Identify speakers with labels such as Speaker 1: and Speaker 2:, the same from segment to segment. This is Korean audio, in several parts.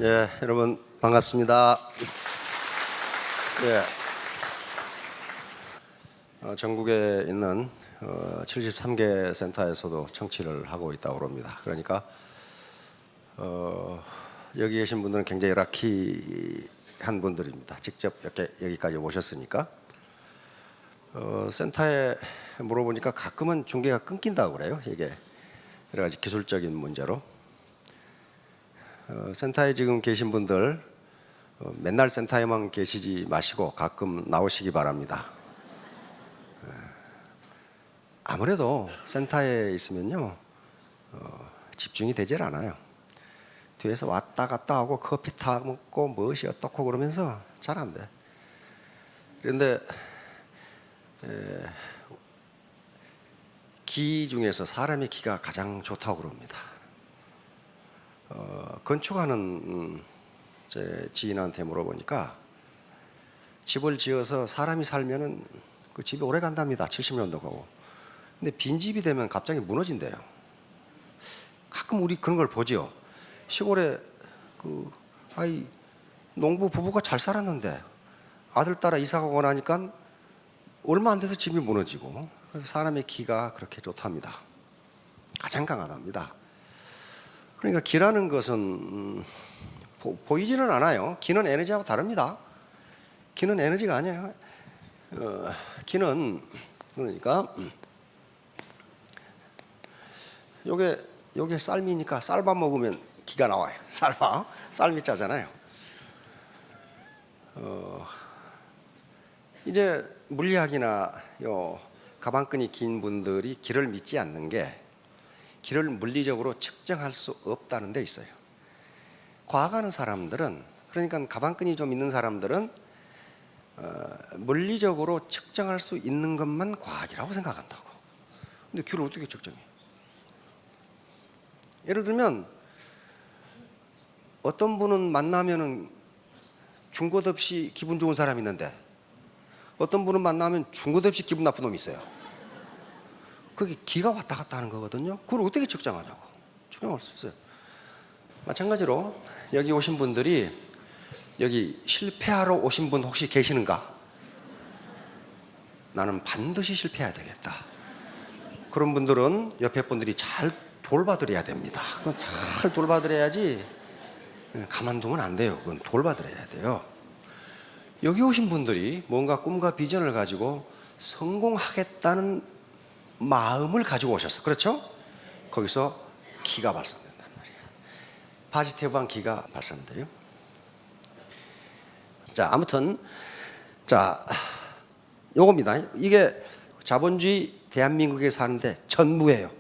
Speaker 1: 예, 여러분 반갑습니다. 예, 전국에 있는 73개 센터에서도 청취를 하고 있다고 합니다. 그러니까 여기 계신 분들은 굉장히 락키한 분들입니다. 직접 이렇게 여기까지 오셨으니까. 센터에 물어보니까 가끔은 중계가 끊긴다고 그래요. 이게 여러 가지 기술적인 문제로. 센터에 지금 계신 분들 맨날 센터에만 계시지 마시고 가끔 나오시기 바랍니다. 아무래도 센터에 있으면요 집중이 되질 않아요. 뒤에서 왔다 갔다 하고 커피 타 먹고 무엇이 어떻고 그러면서 잘 안 돼. 그런데 기 중에서 사람의 기가 가장 좋다고 그럽니다. 건축하는 제 지인한테 물어보니까 집을 지어서 사람이 살면은 그 집이 오래 간답니다. 70년도 가고. 근데 빈집이 되면 갑자기 무너진대요. 가끔 우리 그런 걸 보지요. 시골에 농부 부부가 잘 살았는데 아들 따라 이사 가고 나니까 얼마 안 돼서 집이 무너지고. 그래서 사람의 기가 그렇게 좋답니다. 가장 강하답니다. 그러니까 기라는 것은 보이지는 않아요. 기는 에너지하고 다릅니다. 기는 에너지가 아니에요. 기는 그러니까 요게 쌀미니까 쌀밥 먹으면 기가 나와요. 쌀미 짜잖아요. 이제 물리학이나 가방끈이 긴 분들이 기를 믿지 않는 게 기를 물리적으로 측정할 수 없다는 데 있어요. 과학하는 사람들은, 그러니까 가방끈이 좀 있는 사람들은 물리적으로 측정할 수 있는 것만 과학이라고 생각한다고. 근데 기를 어떻게 측정해? 예를 들면 어떤 분은 만나면은 준 것 없이 기분 좋은 사람이 있는데 어떤 분은 만나면 준 것 없이 기분 나쁜 놈이 있어요. 그게 기가 왔다 갔다 하는 거거든요. 그걸 어떻게 측정하냐고. 측정할 수 없어요. 마찬가지로 여기 오신 분들이 여기 실패하러 오신 분 혹시 계시는가? 나는 반드시 실패해야 되겠다. 그런 분들은 옆에 분들이 잘 돌봐드려야 됩니다. 그건 잘 돌봐드려야지 가만두면 안 돼요. 그건 돌봐드려야 돼요. 여기 오신 분들이 뭔가 꿈과 비전을 가지고 성공하겠다는 마음을 가지고 오셨어. 그렇죠? 거기서 기가 발산된단 말이야. 파지티브한 기가 발산돼요. 자, 아무튼 요겁니다. 이게 자본주의 대한민국에 사는데 전부예요.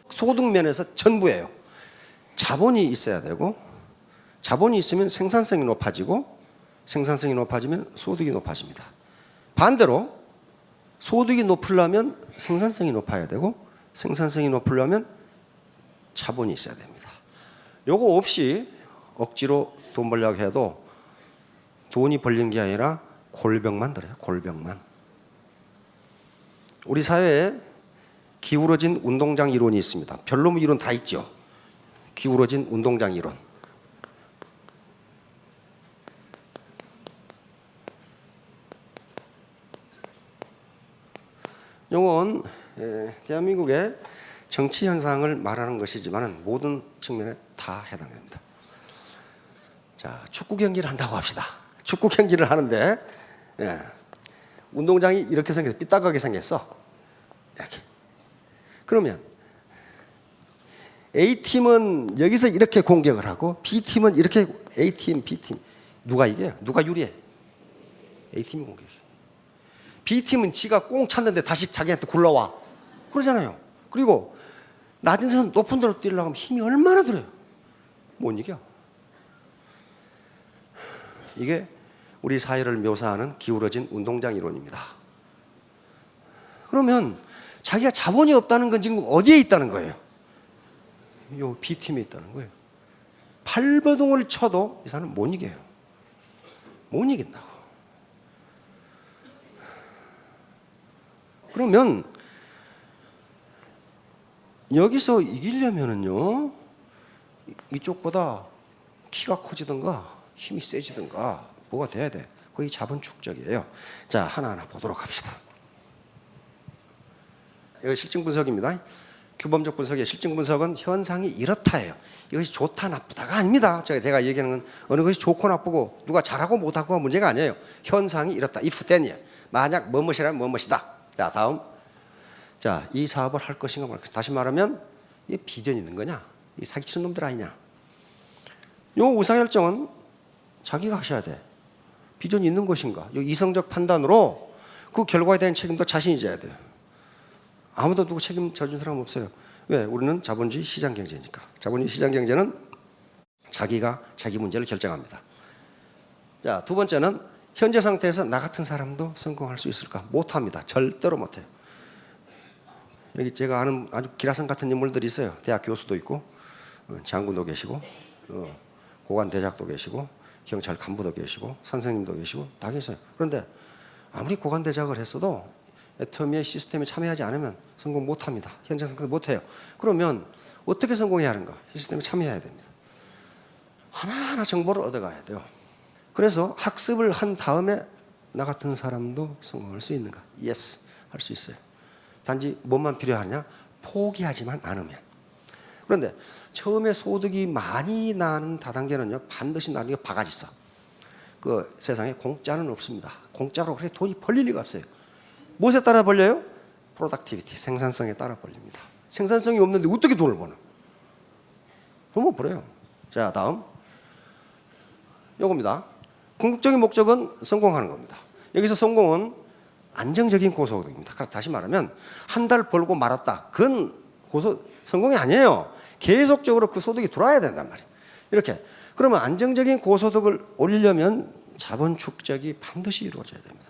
Speaker 1: 소득면에서 전부예요. 자본이 있어야 되고, 자본이 있으면 생산성이 높아지고, 생산성이 높아지면 소득이 높아집니다. 반대로 소득이 높으려면 생산성이 높아야 되고, 생산성이 높으려면 자본이 있어야 됩니다. 요거 없이 억지로 돈 벌려고 해도 돈이 벌린 게 아니라 골병만 들어요. 골병만. 우리 사회에 기울어진 운동장 이론이 있습니다. 별로 이론 다 있죠. 기울어진 운동장 이론. 이건 대한민국의 정치 현상을 말하는 것이지만 모든 측면에 다 해당됩니다. 자, 축구 경기를 한다고 합시다. 축구 경기를 하는데 운동장이 이렇게 생겼어. 삐딱하게 생겼어. 이렇게. 그러면 A팀은 여기서 이렇게 공격을 하고 B팀은 이렇게. A팀, B팀 누가 이겨요? 누가 유리해? A팀이 공격해. B팀은 지가 꽁 찼는데 다시 자기한테 굴러와. 그러잖아요. 그리고 낮은 데서 높은 데로 뛰려고 하면 힘이 얼마나 들어요. 못 이겨. 이게 우리 사회를 묘사하는 기울어진 운동장 이론입니다. 그러면 자기가 자본이 없다는 건 지금 어디에 있다는 거예요? 요 B팀에 있다는 거예요. 팔버둥을 쳐도 이 사람은 못 이겨요. 못 이긴다고. 그러면 여기서 이기려면은요, 이쪽보다 키가 커지든가 힘이 세지든가 뭐가 돼야 돼. 거의 자본 축적이에요. 자, 하나하나 보도록 합시다. 이거 실증 분석입니다. 규범적 분석의 실증 분석은 현상이 이렇다예요. 이것이 좋다 나쁘다가 아닙니다. 제가 얘기하는 건 어느 것이 좋고 나쁘고 누가 잘하고 못하고가 문제가 아니에요. 현상이 이렇다. if then이에요. 만약 뭐뭇이라면 뭐뭇이다. 자, 다음. 자, 이 사업을 할 것인가 말 것인가. 다시 말하면 이게 비전이 있는 거냐, 이 사기치는 놈들 아니냐. 요 의사결정은 자기가 하셔야 돼. 비전이 있는 것인가. 요 이성적 판단으로 그 결과에 대한 책임도 자신이 져야 돼요. 아무도 누구 책임 져준 사람 없어요. 왜? 우리는 자본주의 시장 경제니까. 자본주의 시장 경제는 자기가 자기 문제를 결정합니다. 자, 두 번째는 현재 상태에서 나 같은 사람도 성공할 수 있을까? 못합니다. 절대로 못해요. 여기 제가 아는 아주 기라성 같은 인물들이 있어요. 대학 교수도 있고, 장군도 계시고, 고관 대작도 계시고, 경찰 간부도 계시고, 선생님도 계시고, 다 계세요. 그런데 아무리 고관 대작을 했어도 애터미의 시스템에 참여하지 않으면 성공 못합니다. 현장 성공 못해요. 그러면 어떻게 성공해야 하는가? 시스템에 참여해야 됩니다. 하나하나 정보를 얻어가야 돼요. 그래서 학습을 한 다음에 나 같은 사람도 성공할 수 있는가? Yes, 할 수 있어요. 단지 뭐만 필요하냐? 포기하지만 않으면. 그런데 처음에 소득이 많이 나는 다단계는요, 반드시 나중에 바가지 써. 그 세상에 공짜는 없습니다. 공짜로 그렇게 돈이 벌릴 리가 없어요. 무엇에 따라 벌려요? 프로덕티비티, 생산성에 따라 벌립니다. 생산성이 없는데 어떻게 돈을 버는? 그러면 벌어요. 자, 다음. 요겁니다. 궁극적인 목적은 성공하는 겁니다. 여기서 성공은 안정적인 고소득입니다. 다시 말하면 한 달 벌고 말았다. 그건 성공이 아니에요. 계속적으로 그 소득이 들어와야 된단 말이에요. 이렇게. 그러면 안정적인 고소득을 올리려면 자본 축적이 반드시 이루어져야 됩니다.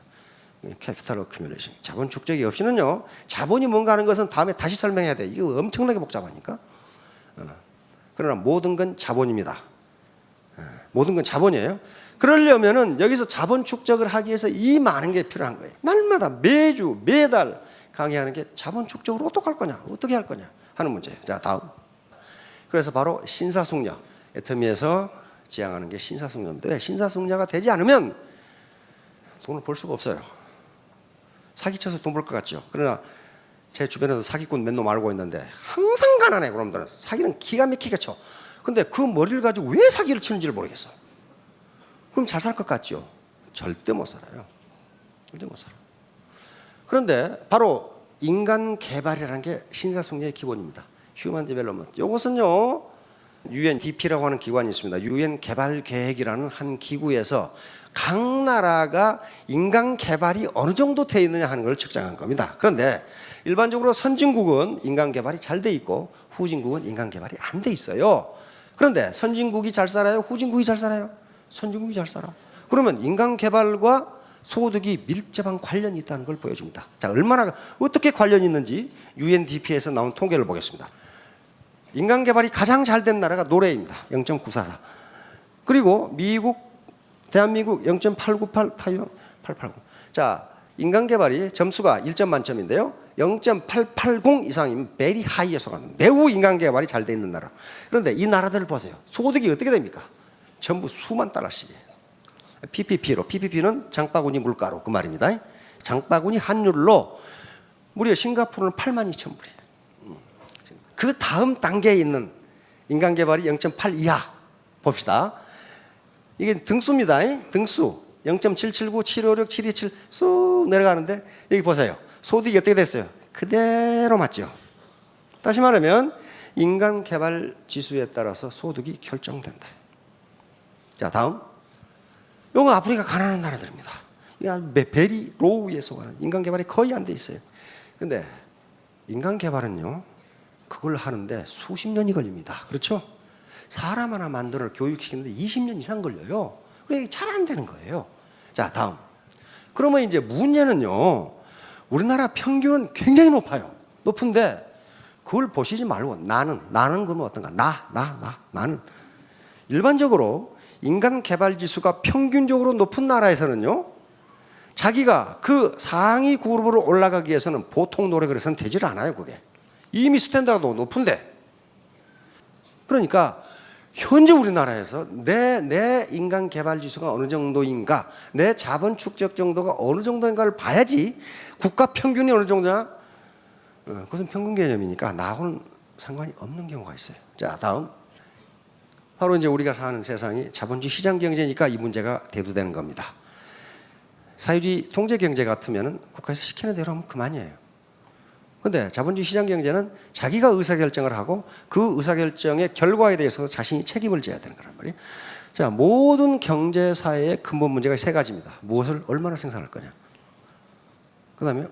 Speaker 1: 캐피탈 어큐뮬레이션. 자본 축적이 없이는요, 자본이 뭔가 하는 것은 다음에 다시 설명해야 돼요. 이거 엄청나게 복잡하니까. 그러나 모든 건 자본입니다. 모든 건 자본이에요. 그러려면은 여기서 자본 축적을 하기 위해서 이 많은 게 필요한 거예요. 날마다 매주 매달 강의하는 게 자본 축적을 어떻게 할 거냐, 어떻게 할 거냐 하는 문제예요. 자, 다음. 그래서 바로 신사숙녀, 애터미에서 지향하는 게 신사숙녀입니다. 왜? 신사숙녀가 되지 않으면 돈을 벌 수가 없어요. 사기쳐서 돈 벌 것 같죠. 그러나 제 주변에도 사기꾼 몇 놈 알고 있는데 항상 가난해. 그놈들은 사기는 기가 막히게 쳐. 근데 그 머리를 가지고 왜 사기를 치는지를 모르겠어. 그럼 잘 살 것 같죠? 절대 못 살아요. 절대 못 살아. 그런데 바로 인간 개발이라는 게 신사숙녀의 기본입니다. 휴먼 디벨롭먼트. 이것은요, UNDP라고 하는 기관이 있습니다. UN 개발 계획이라는 한 기구에서 각 나라가 인간 개발이 어느 정도 돼 있느냐 하는 걸 측정한 겁니다. 그런데 일반적으로 선진국은 인간 개발이 잘 돼 있고 후진국은 인간 개발이 안 돼 있어요. 그런데 선진국이 잘 살아요? 후진국이 잘 살아요? 선진국이 잘 살아. 그러면 인간 개발과 소득이 밀접한 관련이 있다는 걸 보여줍니다. 자, 얼마나 어떻게 관련이 있는지 UNDP에서 나온 통계를 보겠습니다. 인간 개발이 가장 잘 된 나라가 노르웨이입니다. 0.944. 그리고 미국, 대한민국 0.898, 타이완 880. 자, 인간 개발이 점수가 1점 만점인데요. 0.880 이상이면 very high에 속하는, 매우 인간 개발이 잘 돼 있는 나라. 그런데 이 나라들을 보세요. 소득이 어떻게 됩니까? 전부 수만 달러씩이에요. PPP는 장바구니 물가로 그 말입니다. 장바구니 환율로 무려 싱가포르는 82,000불이에요. 그 다음 단계에 있는 인간 개발이 0.8 이하 봅시다. 이게 등수입니다. 등수 0.779, 756, 727 쑥 내려가는데 여기 보세요. 소득이 어떻게 됐어요? 그대로 맞죠. 다시 말하면 인간 개발 지수에 따라서 소득이 결정된다. 자, 다음. 이건 아프리카 가난한 나라들입니다. 베리 로우에 속하는 인간 개발이 거의 안 돼 있어요. 근데 인간 개발은요, 그걸 하는데 수십 년이 걸립니다. 그렇죠? 사람 하나 만들어 교육시키는데 20년 이상 걸려요. 그래, 잘 안 되는 거예요. 자, 다음. 그러면 이제 문제는요, 우리나라 평균은 굉장히 높아요. 높은데 그걸 보시지 말고 나는 그러면 어떤가? 나는. 일반적으로 인간 개발 지수가 평균적으로 높은 나라에서는요, 자기가 그 상위 그룹으로 올라가기 위해서는 보통 노력을 해서는 되질 않아요. 그게 이미 스탠다드가 높은데. 그러니까 현재 우리나라에서 내 인간 개발 지수가 어느 정도인가, 내 자본 축적 정도가 어느 정도인가를 봐야지 국가 평균이 어느 정도냐? 그것은 평균 개념이니까 나하고는 상관이 없는 경우가 있어요. 자, 다음. 바로 이제 우리가 사는 세상이 자본주의 시장 경제니까 이 문제가 대두되는 겁니다. 사회주의 통제 경제 같으면 국가에서 시키는 대로 하면 그만이에요. 근데 자본주의 시장 경제는 자기가 의사결정을 하고 그 의사결정의 결과에 대해서 자신이 책임을 져야 되는 거란 말이에요. 자, 모든 경제사회의 근본 문제가 세 가지입니다. 무엇을 얼마나 생산할 거냐. 그 다음에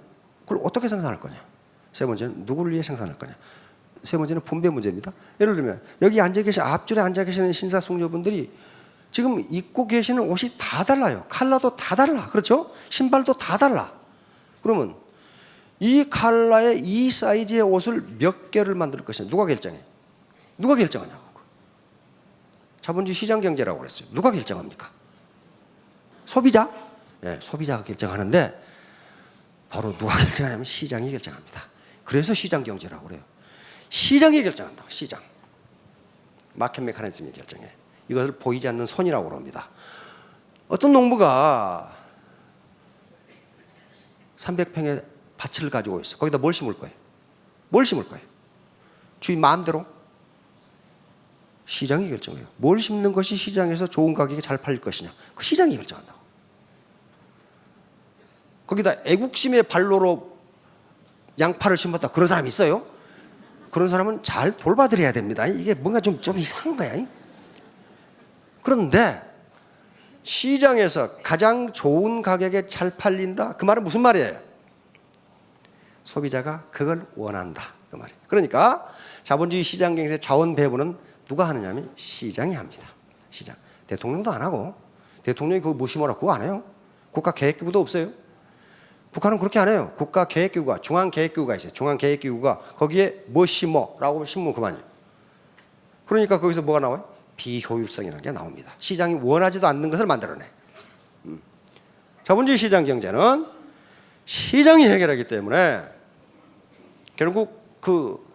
Speaker 1: 그걸 어떻게 생산할 거냐. 세 번째는 누구를 위해 생산할 거냐. 세 번째는 분배 문제입니다. 예를 들면 여기 앞줄에 앉아 계시는 신사숙녀분들이 지금 입고 계시는 옷이 다 달라요. 컬러도 다 달라. 그렇죠? 신발도 다 달라. 그러면 이 컬러의 이 사이즈의 옷을 몇 개를 만들 것이냐. 누가 결정해? 누가 결정하냐고. 자본주의 시장 경제라고 그랬어요. 누가 결정합니까? 소비자? 네, 소비자가 결정하는데 바로 누가 결정하냐면 시장이 결정합니다. 그래서 시장 경제라고 그래요. 시장이 결정한다. 시장. 마켓 메커니즘이 결정해. 이것을 보이지 않는 손이라고 합니다. 어떤 농부가 300평의 밭을 가지고 있어. 거기다 뭘 심을 거예요? 뭘 심을 거예요? 주인 마음대로? 시장이 결정해요. 뭘 심는 것이 시장에서 좋은 가격에 잘 팔릴 것이냐. 그 시장이 결정한다고. 거기다 애국심의 발로로 양파를 심었다. 그런 사람이 있어요? 그런 사람은 잘 돌봐드려야 됩니다. 이게 뭔가 좀 이상한 거야. 그런데 시장에서 가장 좋은 가격에 잘 팔린다. 그 말은 무슨 말이에요? 소비자가 그걸 원한다. 그 말이에요. 그러니까 자본주의 시장 경제 자원 배분은 누가 하느냐면 시장이 합니다. 시장. 대통령도 안 하고, 대통령이 그거 뭐 심어라 그거 안 해요. 국가계획기구도 없어요. 북한은 그렇게 안 해요. 국가계획기구가, 중앙계획기구가 있어요. 중앙계획기구가 거기에 뭐 심어라고 심으면 그만이에요. 그러니까 거기서 뭐가 나와요? 비효율성이라는 게 나옵니다. 시장이 원하지도 않는 것을 만들어내. 자본주의 시장 경제는 시장이 해결하기 때문에 결국 그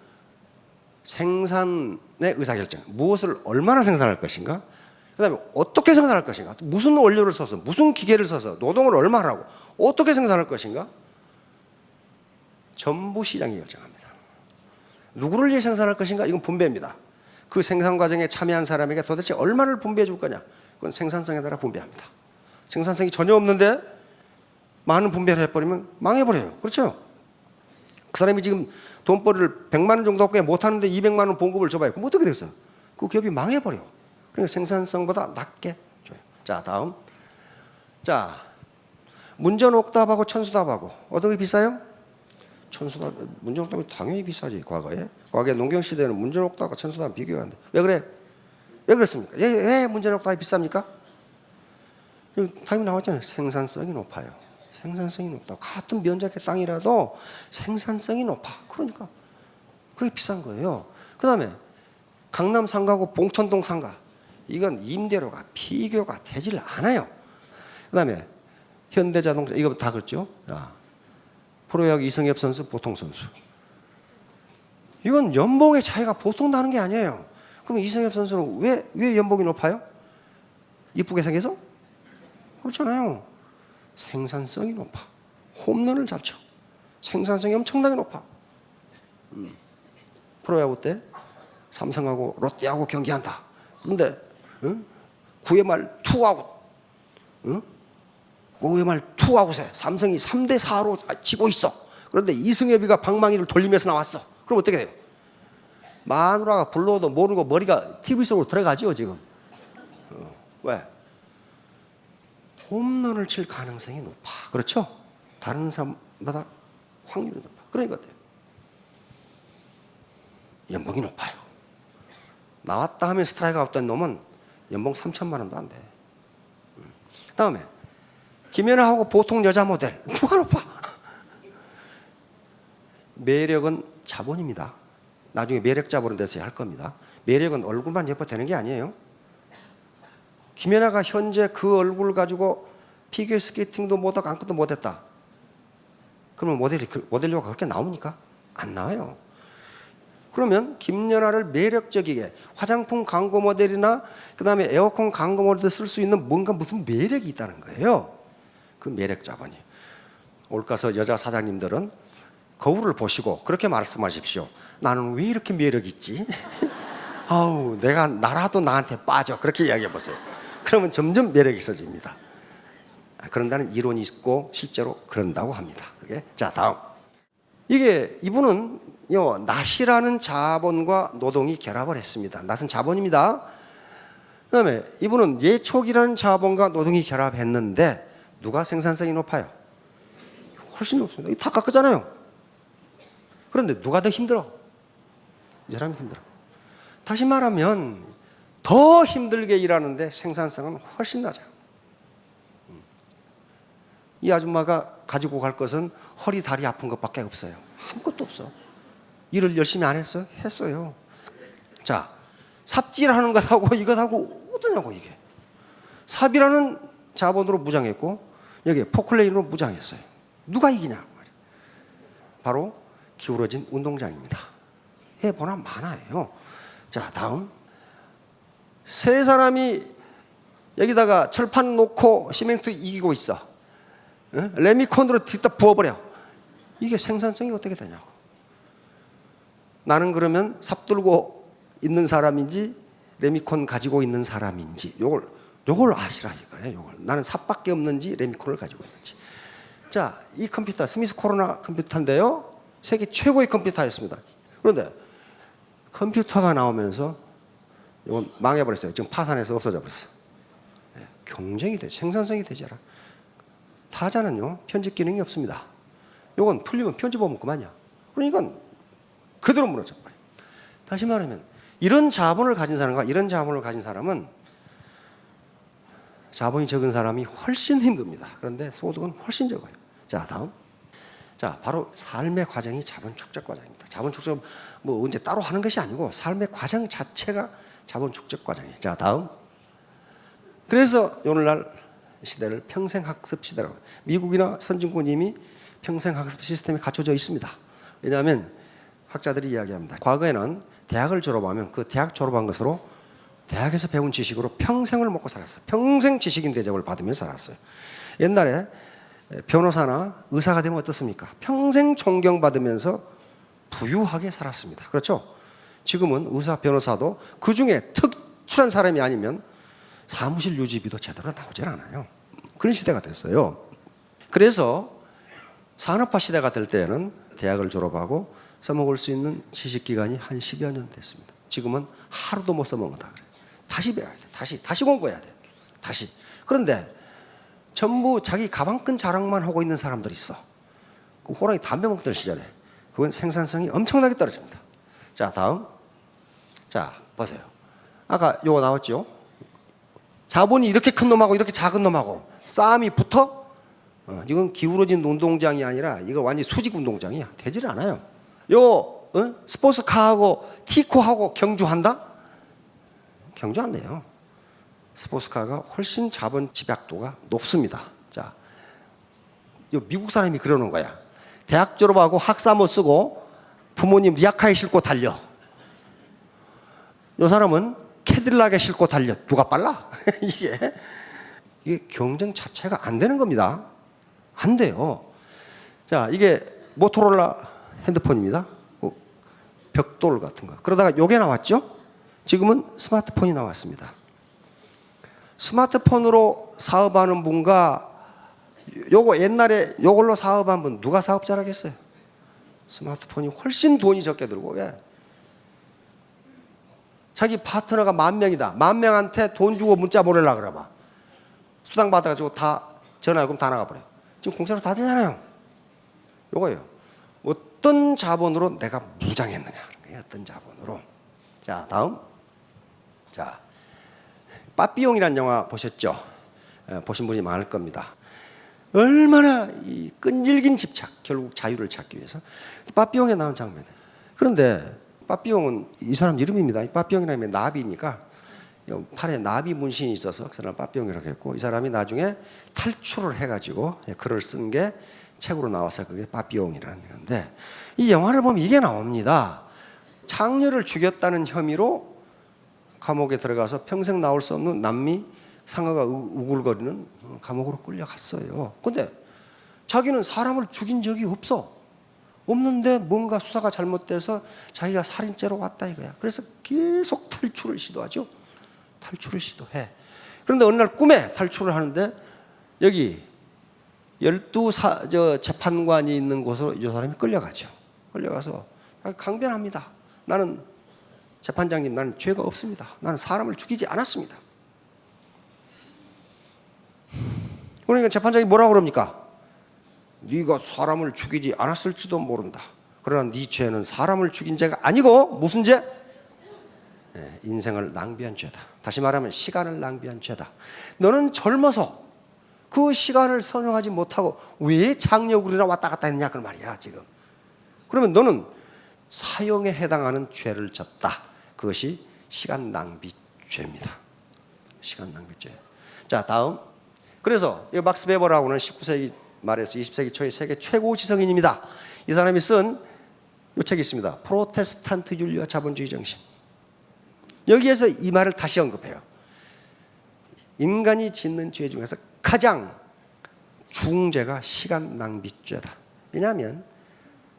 Speaker 1: 생산의 의사결정, 무엇을 얼마나 생산할 것인가, 그 다음에 어떻게 생산할 것인가, 무슨 원료를 써서, 무슨 기계를 써서, 노동을 얼마나 하고, 어떻게 생산할 것인가, 전부 시장이 결정합니다. 누구를 위해 생산할 것인가, 이건 분배입니다. 그 생산 과정에 참여한 사람에게 도대체 얼마를 분배해 줄 거냐, 그건 생산성에 따라 분배합니다. 생산성이 전혀 없는데 많은 분배를 해버리면 망해버려요. 그렇죠? 그 사람이 지금 돈벌이를 100만 원 정도밖에 못하는데 200만 원 봉급을 줘봐요. 그럼 어떻게 됐어요? 그 기업이 망해버려. 그러니까 생산성보다 낮게 줘요. 자, 다음. 자, 문전옥답하고 천수답하고 어떤 게 비싸요? 천수답, 문전옥답이 당연히 비싸지. 과거에 농경시대에는 문전옥답과 천수답 비교하는데 왜 그래? 왜 그렇습니까? 왜 문전옥답이 비쌉니까? 답이 나왔잖아요. 생산성이 높아요. 생산성이 높다. 같은 면적의 땅이라도 생산성이 높아. 그러니까 그게 비싼 거예요. 그 다음에 강남 상가고 봉천동 상가, 이건 임대료가 비교가 되질 않아요. 그 다음에 현대자동차, 이거 다 그렇죠. 프로야구 이승엽 선수, 보통 선수, 이건 연봉의 차이가 보통 나는 게 아니에요. 그럼 이승엽 선수는 왜 연봉이 높아요? 이쁘게 생겨서? 그렇잖아요. 생산성이 높아. 홈런을 잘 쳐. 생산성이 엄청나게 높아. 프로야구 때 삼성하고 롯데하고 경기한다. 그런데 9회 말 투아웃, 9회 말 투아웃에 삼성이 3대4로 지고 있어. 그런데 이승엽이가 방망이를 돌리면서 나왔어. 그럼 어떻게 돼요? 마누라가 불러도 모르고 머리가 TV 속으로 들어가죠 지금. 왜? 홈런을 칠 가능성이 높아. 그렇죠? 다른 사람보다 확률이 높아. 그러니까 어때요? 연봉이 높아요. 나왔다 하면 스트라이크가 없던 놈은 연봉 3천만 원도 안 돼. 다음에 김연아하고 보통 여자 모델 누가 높아? 매력은 자본입니다. 나중에 매력자 보는 데서 할 겁니다. 매력은 얼굴만 예뻐 되는 게 아니에요. 김연아가 현재 그 얼굴을 가지고 피겨스케이팅도 못하고 아무것도 못했다. 그러면 모델료가 그렇게 나옵니까? 안 나와요. 그러면 김연아를 매력적이게 화장품 광고 모델이나 그다음에 에어컨 광고 모델도 쓸 수 있는 뭔가 무슨 매력이 있다는 거예요. 그 매력 자본이. 올가서 여자 사장님들은 거울을 보시고 그렇게 말씀하십시오. 나는 왜 이렇게 매력 있지? 아우, 내가 나라도 나한테 빠져. 그렇게 이야기해 보세요. 그러면 점점 매력이 있어집니다. 그런다는 이론이 있고 실제로 그런다고 합니다. 그게. 자, 다음. 이게 이분은 낫이라는 자본과 노동이 결합을 했습니다. 낫은 자본입니다. 그다음에 이분은 예촉이라는 자본과 노동이 결합했는데 누가 생산성이 높아요? 훨씬 높습니다. 다 깎았잖아요. 그런데 누가 더 힘들어? 이 사람이 힘들어. 다시 말하면 더 힘들게 일하는데 생산성은 훨씬 낮아요. 이 아줌마가 가지고 갈 것은 허리 다리 아픈 것밖에 없어요. 아무것도 없어. 일을 열심히 안 했어요? 했어요. 자, 삽질하는 것하고 이것하고 어떠냐고 이게. 삽이라는 자본으로 무장했고 여기 포클레인으로 무장했어요. 누가 이기냐? 바로 기울어진 운동장입니다. 해보나 마나예요. 자, 다음. 세 사람이 여기다가 철판 놓고 시멘트 이기고 있어. 레미콘으로 뒤따 부어버려. 이게 생산성이 어떻게 되냐고. 나는 그러면 삽 들고 있는 사람인지 레미콘 가지고 있는 사람인지 요걸 아시라 이거예요. 요걸. 나는 삽밖에 없는지 레미콘을 가지고 있는지. 자, 이 컴퓨터 스미스 코로나 컴퓨터인데요. 세계 최고의 컴퓨터였습니다. 그런데 컴퓨터가 나오면서 이건 망해버렸어요. 지금 파산해서 없어져 버렸어. 경쟁이 되지, 생산성이 되지 않아. 타자는요 편집 기능이 없습니다. 이건 틀리면 편집하면 그만이야. 그러니까 그대로 무너져 버려. 다시 말하면 이런 자본을 가진 사람과 이런 자본을 가진 사람은 자본이 적은 사람이 훨씬 힘듭니다. 그런데 소득은 훨씬 적어요. 자, 다음. 자, 바로 삶의 과정이 자본 축적 과정입니다. 자본 축적 뭐 언제 따로 하는 것이 아니고 삶의 과정 자체가 자본 축적 과정이에요. 자, 다음. 그래서 오늘날 시대를 평생학습 시대라고. 미국이나 선진국 이미 평생학습 시스템이 갖춰져 있습니다. 왜냐하면 학자들이 이야기합니다. 과거에는 대학을 졸업하면 그 대학 졸업한 것으로 대학에서 배운 지식으로 평생을 먹고 살았어요. 평생 지식인 대접을 받으면서 살았어요. 옛날에 변호사나 의사가 되면 어떻습니까? 평생 존경받으면서 부유하게 살았습니다. 그렇죠? 지금은 의사, 변호사도 그 중에 특출한 사람이 아니면 사무실 유지비도 제대로 나오질 않아요. 그런 시대가 됐어요. 그래서 산업화 시대가 될 때에는 대학을 졸업하고 써먹을 수 있는 지식기간이 한 10여 년 됐습니다. 지금은 하루도 못 써먹는다 그래요. 다시 배워야 돼. 다시 공부해야 돼. 다시. 그런데 전부 자기 가방끈 자랑만 하고 있는 사람들이 있어. 그 호랑이 담배 먹던 시절에. 그건 생산성이 엄청나게 떨어집니다. 자, 다음. 자, 보세요. 아까 요거 나왔죠? 자본이 이렇게 큰 놈하고 이렇게 작은 놈하고 싸움이 붙어? 이건 기울어진 운동장이 아니라 이거 완전히 수직 운동장이야. 되질 않아요. 스포츠카하고 티코하고 경주한다? 경주 안 돼요. 스포츠카가 훨씬 자본 집약도가 높습니다. 자, 미국 사람이 그러는 거야. 대학 졸업하고 학사 못 쓰고 부모님 리아카에 싣고 달려. 이 사람은 캐딜락에 싣고 달려. 누가 빨라? 이게 경쟁 자체가 안 되는 겁니다. 안 돼요. 자, 이게 모토로라 핸드폰입니다. 벽돌 같은 거. 그러다가 요게 나왔죠? 지금은 스마트폰이 나왔습니다. 스마트폰으로 사업하는 분과 요거 옛날에 요걸로 사업한 분 누가 사업 잘하겠어요? 스마트폰이 훨씬 돈이 적게 들고. 왜? 자기 파트너가 10,000명이다. 10,000명한테 돈 주고 문자 보내려고 그래봐. 수당 받아가지고 다 전화요금 다 나가버려. 지금 공짜로 다 되잖아요. 요거예요. 어떤 자본으로 내가 무장했느냐. 어떤 자본으로. 자, 다음. 자, 빠삐용이라는 영화 보셨죠? 보신 분이 많을 겁니다. 얼마나 이 끈질긴 집착, 결국 자유를 찾기 위해서. 빠삐용에 나온 장면. 그런데 빠삐용은 이 사람 이름입니다. 빠삐용이라면 나비니까 팔에 나비 문신이 있어서 그 사람 빠삐용이라고 했고, 이 사람이 나중에 탈출을 해가지고 글을 쓴 게 책으로 나와서 그게 빠삐용이라는 건데, 이 영화를 보면 이게 나옵니다. 장녀를 죽였다는 혐의로 감옥에 들어가서 평생 나올 수 없는 남미 상어가 우글거리는 감옥으로 끌려갔어요. 근데 자기는 사람을 죽인 적이 없는데 뭔가 수사가 잘못돼서 자기가 살인죄로 왔다 이거야. 그래서 계속 탈출을 시도하죠. 탈출을 시도해. 그런데 어느 날 꿈에 탈출을 하는데 여기 12 재판관이 있는 곳으로 이 사람이 끌려가죠. 끌려가서 강변합니다. 나는 재판장님, 나는 죄가 없습니다. 나는 사람을 죽이지 않았습니다. 그러니까 재판장이 뭐라고 그럽니까? 네가 사람을 죽이지 않았을지도 모른다. 그러나 네 죄는 사람을 죽인 죄가 아니고 무슨 죄? 인생을 낭비한 죄다. 다시 말하면 시간을 낭비한 죄다. 너는 젊어서 그 시간을 선용하지 못하고 왜 장려구리나 왔다 갔다 했냐 그 말이야 지금. 그러면 너는 사형에 해당하는 죄를 졌다. 그것이 시간 낭비죄입니다. 시간 낭비죄. 자, 다음. 그래서 이 막스 베버라고는 19세기 말에서 20세기 초의 세계 최고 지성인입니다. 이 사람이 쓴 이 책이 있습니다. 프로테스탄트 윤리와 자본주의 정신. 여기에서 이 말을 다시 언급해요. 인간이 짓는 죄 중에서 가장 중죄가 시간 낭비죄다. 왜냐하면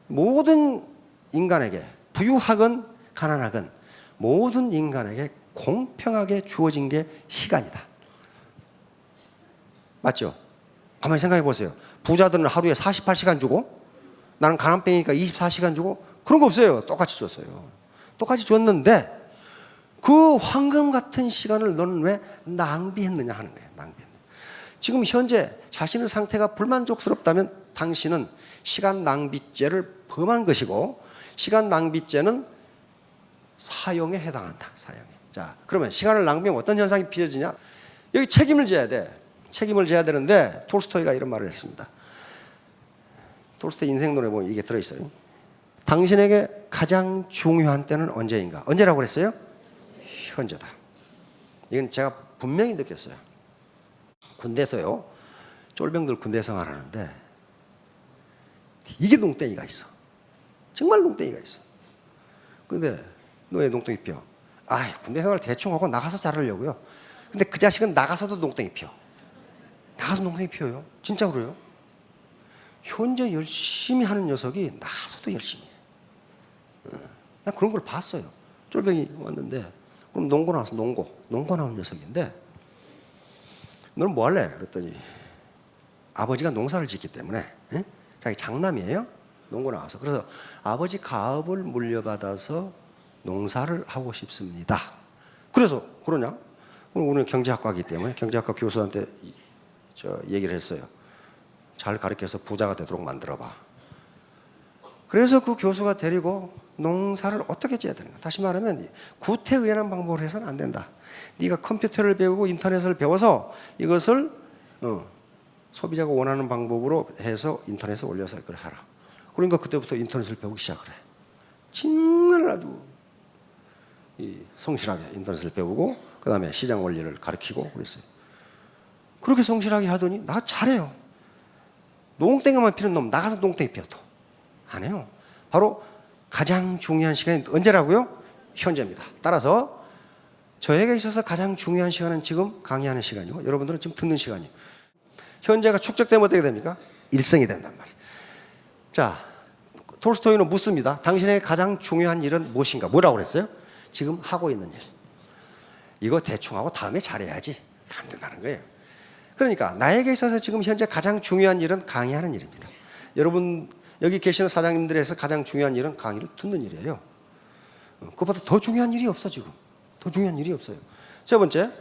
Speaker 1: 모든 인간에게 부유하건 가난하건 모든 인간에게 공평하게 주어진 게 시간이다. 맞죠? 가만히 생각해 보세요. 부자들은 하루에 48시간 주고 나는 가난뱅이니까 24시간 주고 그런 거 없어요. 똑같이 줬어요. 똑같이 줬는데 그 황금 같은 시간을 너는 왜 낭비했느냐 하는 거예요. 낭비했느냐. 지금 현재 자신의 상태가 불만족스럽다면 당신은 시간 낭비죄를 범한 것이고 시간 낭비죄는 사형에 해당한다. 사형에. 자, 그러면 시간을 낭비하면 어떤 현상이 빚어지냐? 여기 책임을 져야 돼. 책임을 져야 되는데 톨스토이가 이런 말을 했습니다. 톨스토이 인생론에 보면 이게 들어있어요. 당신에게 가장 중요한 때는 언제인가? 언제라고 그랬어요? 현재다. 이건 제가 분명히 느꼈어요. 군대에서요. 쫄병들 군대 생활하는데 이게 농땡이가 있어. 정말 농땡이가 있어. 근데 너 왜 농땡이 피워? 군대 생활 대충 하고 나가서 자르려고요. 근데 그 자식은 나가서도 농땡이 피워. 나가서 농땡이 피워요. 진짜 그래요. 현재 열심히 하는 녀석이 나가서도 열심히 해. 나 그런 걸 봤어요. 쫄병이 왔는데 그럼 농고 나와서 농고 나온 녀석인데 너는 뭐 할래? 그랬더니 아버지가 농사를 짓기 때문에 자기 장남이에요. 농고 나와서. 그래서 아버지 가업을 물려받아서 농사를 하고 싶습니다. 그래서 그러냐? 우리는 경제학과이기 때문에 경제학과 교수한테 얘기를 했어요. 잘 가르쳐서 부자가 되도록 만들어봐. 그래서 그 교수가 데리고 농사를 어떻게 지어야 되는가. 다시 말하면 구태의연한 방법으로 해서는 안 된다. 네가 컴퓨터를 배우고 인터넷을 배워서 이것을 소비자가 원하는 방법으로 해서 인터넷에 올려서 그걸 하라. 그러니까 그때부터 인터넷을 배우기 시작을 해. 정말 아주 성실하게 인터넷을 배우고 그 다음에 시장 원리를 가르치고 그랬어요. 그렇게 성실하게 하더니 나 잘해요. 농땡이만 피는 놈 나가서 농땡이 피워도 안 해요. 바로 가장 중요한 시간이 언제라고요? 현재입니다. 따라서 저에게 있어서 가장 중요한 시간은 지금 강의하는 시간이고 여러분들은 지금 듣는 시간이에요. 현재가 축적되면 어떻게 됩니까? 일성이 된단 말이에요. 자, 톨스토이는 묻습니다. 당신에게 가장 중요한 일은 무엇인가? 뭐라고 그랬어요? 지금 하고 있는 일. 이거 대충 하고 다음에 잘해야지. 안 된다는 거예요. 그러니까 나에게 있어서 지금 현재 가장 중요한 일은 강의하는 일입니다. 여러분 여기 계시는 사장님들에서 가장 중요한 일은 강의를 듣는 일이에요. 그것보다 더 중요한 일이 없어 지금. 더 중요한 일이 없어요. 세 번째,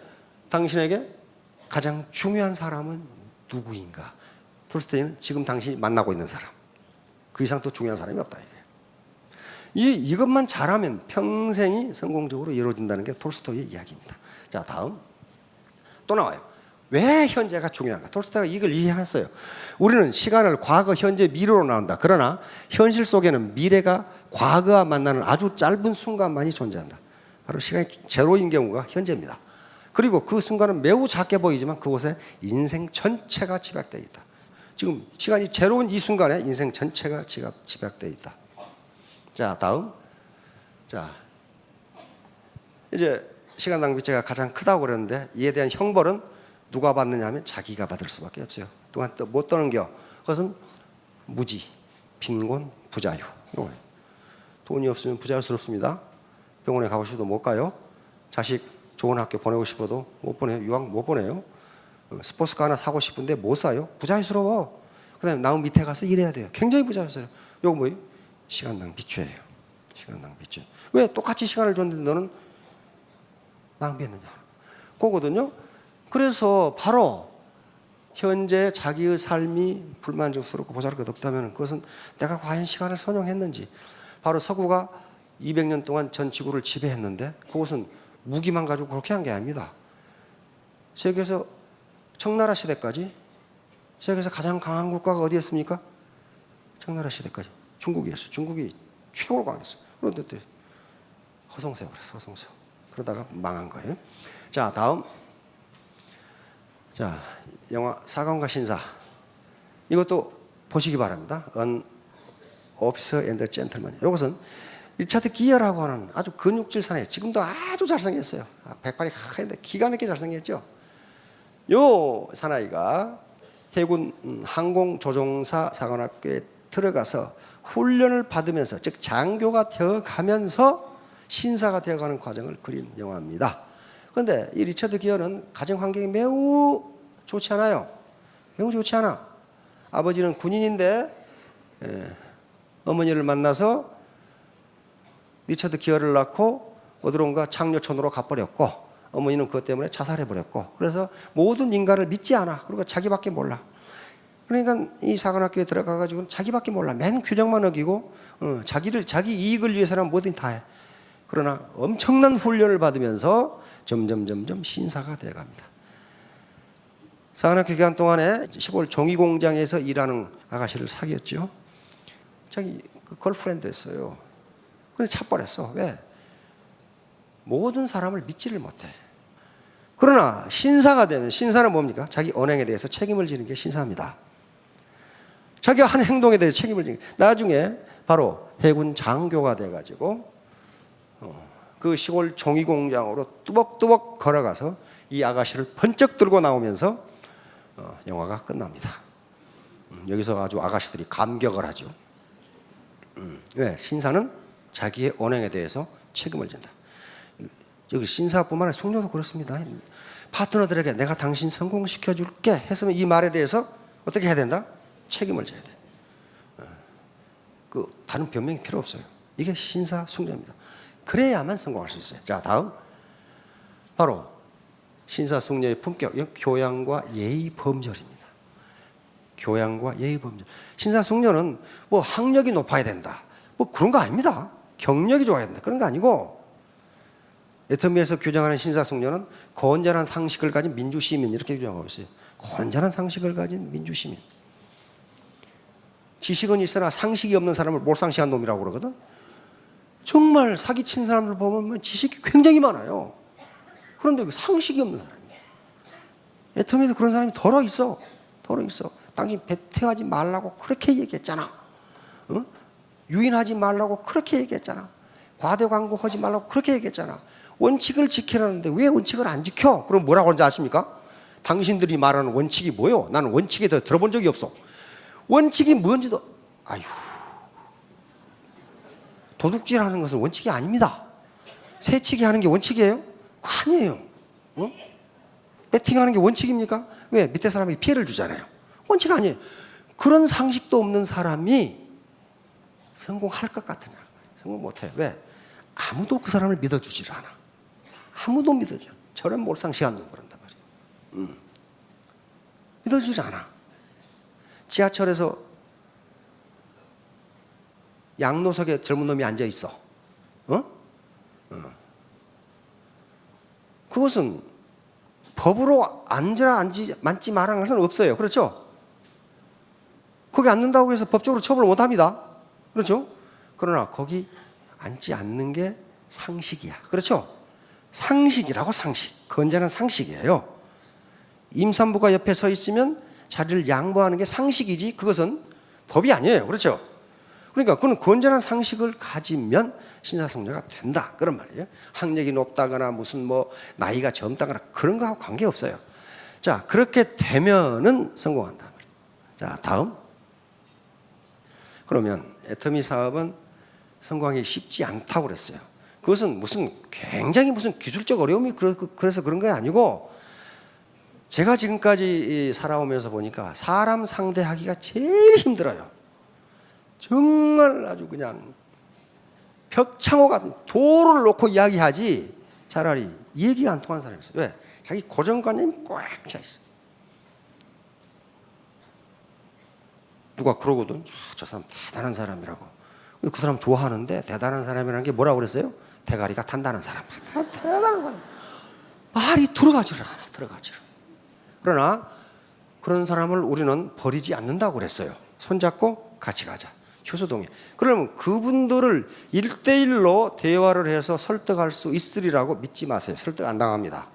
Speaker 1: 당신에게 가장 중요한 사람은 누구인가? 톨스토이는 지금 당신이 만나고 있는 사람. 그 이상 더 중요한 사람이 없다 이게. 이것만 잘하면 평생이 성공적으로 이루어진다는 게 톨스토이의 이야기입니다. 자, 다음 또 나와요. 왜 현재가 중요한가? 톨스토이가 이걸 이해했어요. 우리는 시간을 과거, 현재, 미래로 나눈다. 그러나 현실 속에는 미래가 과거와 만나는 아주 짧은 순간만이 존재한다. 바로 시간이 제로인 경우가 현재입니다. 그리고 그 순간은 매우 작게 보이지만 그곳에 인생 전체가 집약되어 있다. 지금 시간이 제로인 이 순간에 인생 전체가 집약되어 있다. 자, 다음. 자, 이제 시간 낭비죄가 가장 크다고 그랬는데 이에 대한 형벌은 누가 받느냐 하면 자기가 받을 수밖에 없어요. 또한 못 떠는겨. 그것은 무지, 빈곤, 부자유. 돈이 없으면 부자유스럽습니다. 병원에 가고 싶어도 못 가요. 자식 좋은 학교 보내고 싶어도 못 보내요. 유학 못 보내요. 스포츠카 하나 사고 싶은데 못 사요. 부자유스러워. 그 다음에 나무 밑에 가서 일해야 돼요. 굉장히 부자유스러워요. 이거 뭐예요? 시간 낭비죄예요. 시간 낭비죄. 왜 똑같이 시간을 줬는데 너는 낭비했느냐. 그거거든요. 그래서 바로 현재 자기의 삶이 불만족스럽고 보잘것없다면 그것은 내가 과연 시간을 선용했는지. 바로 서구가 200년 동안 전 지구를 지배했는데 그것은 무기만 가지고 그렇게 한 게 아닙니다. 세계에서 청나라 시대까지 세계에서 가장 강한 국가가 어디였습니까? 청나라 시대까지 중국이었어요. 중국이 최고로 강했어요. 그런데 허송세월 그랬어. 허송세월. 그러다가 망한 거예요. 자, 다음. 자, 영화 사관과 신사. 이것도 보시기 바랍니다. An Officer and a Gentleman. 이것은 리차드 기어라고 하는 아주 근육질 사나이. 지금도 아주 잘생겼어요. 백발이 하얀데 기가 막히게 잘생겼죠. 요 사나이가 해군 항공조종사 사관학교에 들어가서 훈련을 받으면서, 즉 장교가 되어가면서 신사가 되어가는 과정을 그린 영화입니다. 그런데 이 리처드 기어는 가정 환경이 매우 좋지 않아요. 매우 좋지 않아. 아버지는 군인인데 어머니를 만나서 리처드 기어를 낳고 어디론가 장려촌으로 가버렸고, 어머니는 그것 때문에 자살해버렸고, 그래서 모든 인간을 믿지 않아. 그리고 자기밖에 몰라. 그러니까 이 사관학교에 들어가가지고 자기밖에 몰라. 맨 규정만 어기고 자기 이익을 위해서는 뭐든 다 해. 그러나 엄청난 훈련을 받으면서 점점 신사가 되어갑니다. 사관학교 기간 동안에 시골 종이공장에서 일하는 아가씨를 사귀었죠. 자기 걸프렌드였어요. 그래서 차버렸어. 왜? 모든 사람을 믿지를 못해. 그러나 신사가 되면, 신사는 뭡니까? 자기 언행에 대해서 책임을 지는 게 신사입니다. 자기가 한 행동에 대해서 책임을 지는 게. 나중에 바로 해군 장교가 돼가지고 그 시골 종이공장으로 뚜벅뚜벅 걸어가서 이 아가씨를 번쩍 들고 나오면서 영화가 끝납니다. 여기서 아주 아가씨들이 감격을 하죠. 왜? 신사는 자기의 언행에 대해서 책임을 진다. 여기 신사뿐만 아니라 성녀도 그렇습니다. 파트너들에게 내가 당신 성공시켜줄게 했으면 이 말에 대해서 어떻게 해야 된다? 책임을 져야 돼. 그 다른 변명이 필요 없어요. 이게 신사 숙녀입니다. 그래야만 성공할 수 있어요. 자, 다음. 바로 신사 숙녀의 품격, 교양과 예의 범절입니다. 교양과 예의 범절. 신사 숙녀는 뭐 학력이 높아야 된다, 뭐 그런 거 아닙니다. 경력이 좋아야 된다, 그런 거 아니고, 애터미에서 규정하는 신사 숙녀는 건전한 상식을 가진 민주시민, 이렇게 규정하고 있어요. 건전한 상식을 가진 민주시민. 지식은 있으나 상식이 없는 사람을 몰상식한 놈이라고 그러거든. 정말 사기친 사람들 보면 지식이 굉장히 많아요. 그런데 상식이 없는 사람이에요. 애터미에도 그런 사람이 덜어 있어. 당신 베팅하지 말라고 그렇게 얘기했잖아. 응? 유인하지 말라고 그렇게 얘기했잖아. 과대 광고하지 말라고 그렇게 얘기했잖아. 원칙을 지키라는데 왜 원칙을 안 지켜? 그럼 뭐라고 하는지 아십니까? 당신들이 말하는 원칙이 뭐요? 나는 원칙에 대해 들어본 적이 없어. 원칙이 뭔지도, 아유, 도둑질하는 것은 원칙이 아닙니다. 새치기 하는 게 원칙이에요? 아니에요. 어? 배팅하는 게 원칙입니까? 왜? 밑에 사람에게 피해를 주잖아요. 원칙 아니에요. 그런 상식도 없는 사람이 성공할 것 같으냐? 성공 못해. 왜? 아무도 그 사람을 믿어주질 않아. 아무도 믿어줘. 저런 몰상식한 놈 그런단 말이에요. 믿어주지 않아. 지하철에서 양노석에 젊은 놈이 앉아 있어. 그것은 법으로 앉지 말라는 것은 없어요. 그렇죠? 거기 앉는다고 해서 법적으로 처벌을 못 합니다. 그렇죠? 그러나 거기 앉지 않는 게 상식이야. 그렇죠? 상식이라고, 상식. 건전한 상식이에요. 임산부가 옆에 서 있으면 자리를 양보하는 게 상식이지 그것은 법이 아니에요. 그렇죠? 그러니까 그는 건전한 상식을 가지면 신사성녀가 된다, 그런 말이에요. 학력이 높다거나 무슨 뭐 나이가 젊다거나 그런 거하고 관계없어요. 자, 그렇게 되면은 성공한다 말이에요. 자, 다음. 그러면 애터미 사업은 성공하기 쉽지 않다고 그랬어요. 그것은 무슨 굉장히 무슨 기술적 어려움이 그래서 그런 게 아니고, 제가 지금까지 살아오면서 보니까 사람 상대하기가 제일 힘들어요. 정말 아주 그냥 벽창호 같은 도를 놓고 이야기하지 차라리 얘기가 안 통하는 사람이 있어요. 왜? 자기 고정관념이 꽉 차 있어요. 누가 그러거든. 저 사람 대단한 사람이라고. 그 사람 좋아하는데 대단한 사람이라는 게 뭐라고 그랬어요? 대가리가 단단한 사람. 대단한 사람. 말이 들어가지를 않아. 들어가지를. 그러나 그런 사람을 우리는 버리지 않는다고 그랬어요. 손잡고 같이 가자. 효소동에. 그러면 그분들을 1대1로 대화를 해서 설득할 수 있으리라고 믿지 마세요. 설득 안 당합니다.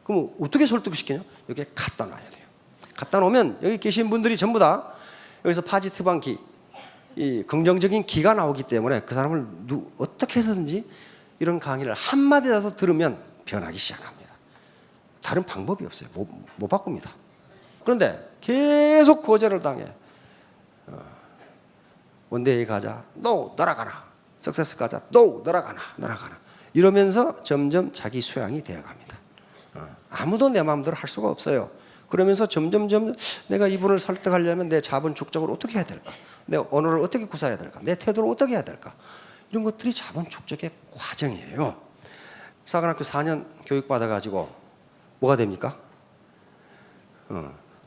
Speaker 1: 그럼 어떻게 설득시키냐? 여기에 갖다 놔야 돼요. 갖다 놓으면 여기 계신 분들이 전부 다 여기서 파지티브한 기, 이 긍정적인 기가 나오기 때문에 그 사람을 어떻게 해서든지 이런 강의를 한마디라도 들으면 변하기 시작합니다. 다른 방법이 없어요. 못 바꿉니다. 그런데 계속 거절을 당해. 원데이 가자. No, 날아가나. 석세스 가자. No, 날아가나. 이러면서 점점 자기 수양이 되어갑니다. 아무도 내 마음대로 할 수가 없어요. 그러면서 점점 내가 이분을 설득하려면 내 자본 축적을 어떻게 해야 될까? 내 언어를 어떻게 구사해야 될까? 내 태도를 어떻게 해야 될까? 이런 것들이 자본 축적의 과정이에요. 사관학교 4년 교육받아가지고 뭐가 됩니까?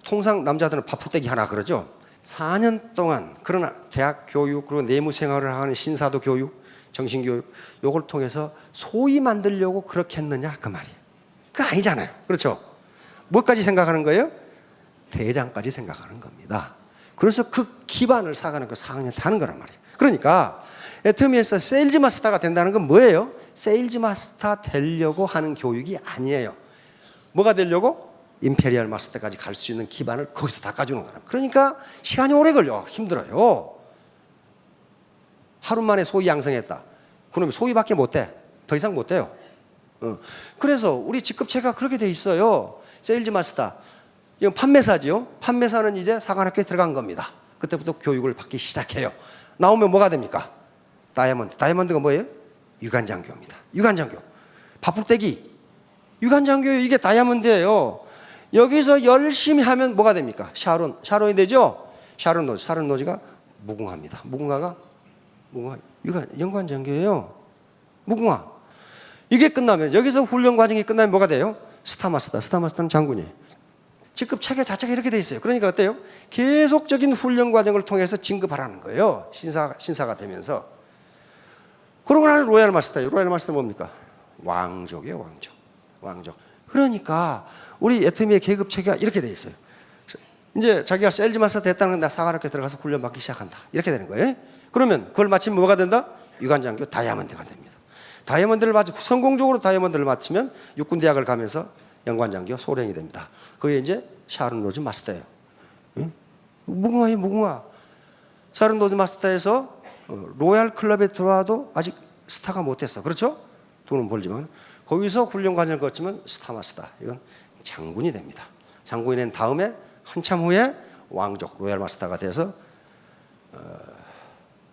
Speaker 1: 통상 남자들은 밥풀떼기 하나 그러죠. 4년 동안 그러나 대학 교육 그리고 내무 생활을 하는 신사도 교육, 정신교육 요걸 통해서 소위 만들려고 그렇게 했느냐 그 말이에요. 그거 아니잖아요. 그렇죠? 뭐까지 생각하는 거예요? 대장까지 생각하는 겁니다. 그래서 그 기반을 사관학교 4학년 타는 거란 말이에요. 그러니까 애터미에서 세일즈 마스터가 된다는 건 뭐예요? 세일즈 마스터 되려고 하는 교육이 아니에요. 뭐가 되려고? 임페리얼 마스터까지 갈 수 있는 기반을 거기서 닦아주는 거예요. 그러니까 시간이 오래 걸려. 힘들어요. 하루 만에 소위 양성했다. 그놈이 소위밖에 못 돼. 더 이상 못 돼요. 그래서 우리 직급체가 그렇게 돼 있어요. 세일즈 마스터. 이건 판매사지요. 판매사는 이제 사관학교에 들어간 겁니다. 그때부터 교육을 받기 시작해요. 나오면 뭐가 됩니까? 다이아몬드. 다이아몬드가 뭐예요? 유관장교입니다. 유관장교. 밥풀떼기. 유관장교 이게 다이아몬드예요. 여기서 열심히 하면 뭐가 됩니까? 샤론이 되죠? 샤론 노지가 무궁화입니다. 무궁화 연관장교예요. 무궁화. 이게 끝나면 여기서 훈련 과정이 끝나면 뭐가 돼요? 스타마스터는 장군이에요. 직급 체계 자체가 이렇게 돼 있어요. 그러니까 어때요? 계속적인 훈련 과정을 통해서 진급하라는 거예요. 신사가 되면서. 그러고 나는 로얄 마스터예요. 로얄 마스터 뭡니까? 왕족이에요. 왕족. 그러니까 우리 애터미의 계급 체계가 이렇게 돼 있어요. 이제 자기가 세일즈 마스터 됐다는 건 사관학교 들어가서 훈련 받기 시작한다. 이렇게 되는 거예요. 그러면 그걸 마치면 뭐가 된다? 유관장교 다이아몬드가 됩니다. 다이아몬드를 마치고 성공적으로 다이아몬드를 마치면 육군대학을 가면서 연관장교 소령이 됩니다. 그게 이제 샤론 로즈 마스터예요. 응? 무궁화예요, 무궁화. 샤론 로즈 마스터에서 로얄 클럽에 들어와도 아직 스타가 못했어. 그렇죠? 돈은 벌지만 거기서 훈련 과정을 거치면 스타 마스터. 이건 장군이 됩니다. 장군이 된 다음에 한참 후에 왕족 로얄 마스터가 돼서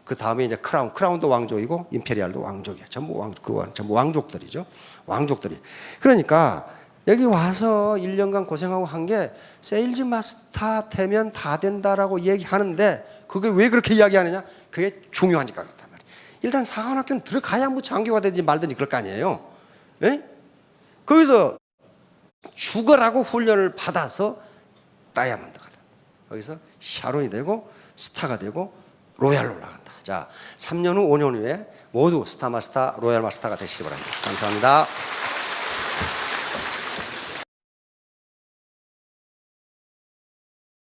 Speaker 1: 그 다음에 이제 크라운도 왕족이고 임페리얼도 왕족이에요. 전부 왕족들이죠. 왕족들이. 그러니까 여기 와서 1년간 고생하고 한 게 세일즈 마스터 되면 다 된다라고 얘기하는데 그게 왜 그렇게 이야기하느냐? 그게 중요하니까 그렇단 말이에요. 일단 사관학교는 들어가야 뭐 장교가 되든지 말든지 그럴 거 아니에요. 에? 거기서 죽어라고 훈련을 받아서 다이아몬드가 된다. 거기서 샤론이 되고 스타가 되고 로얄로 올라간다. 자, 3년 후, 5년 후에 모두 스타 마스터, 로얄 마스터가 되시기 바랍니다. 감사합니다.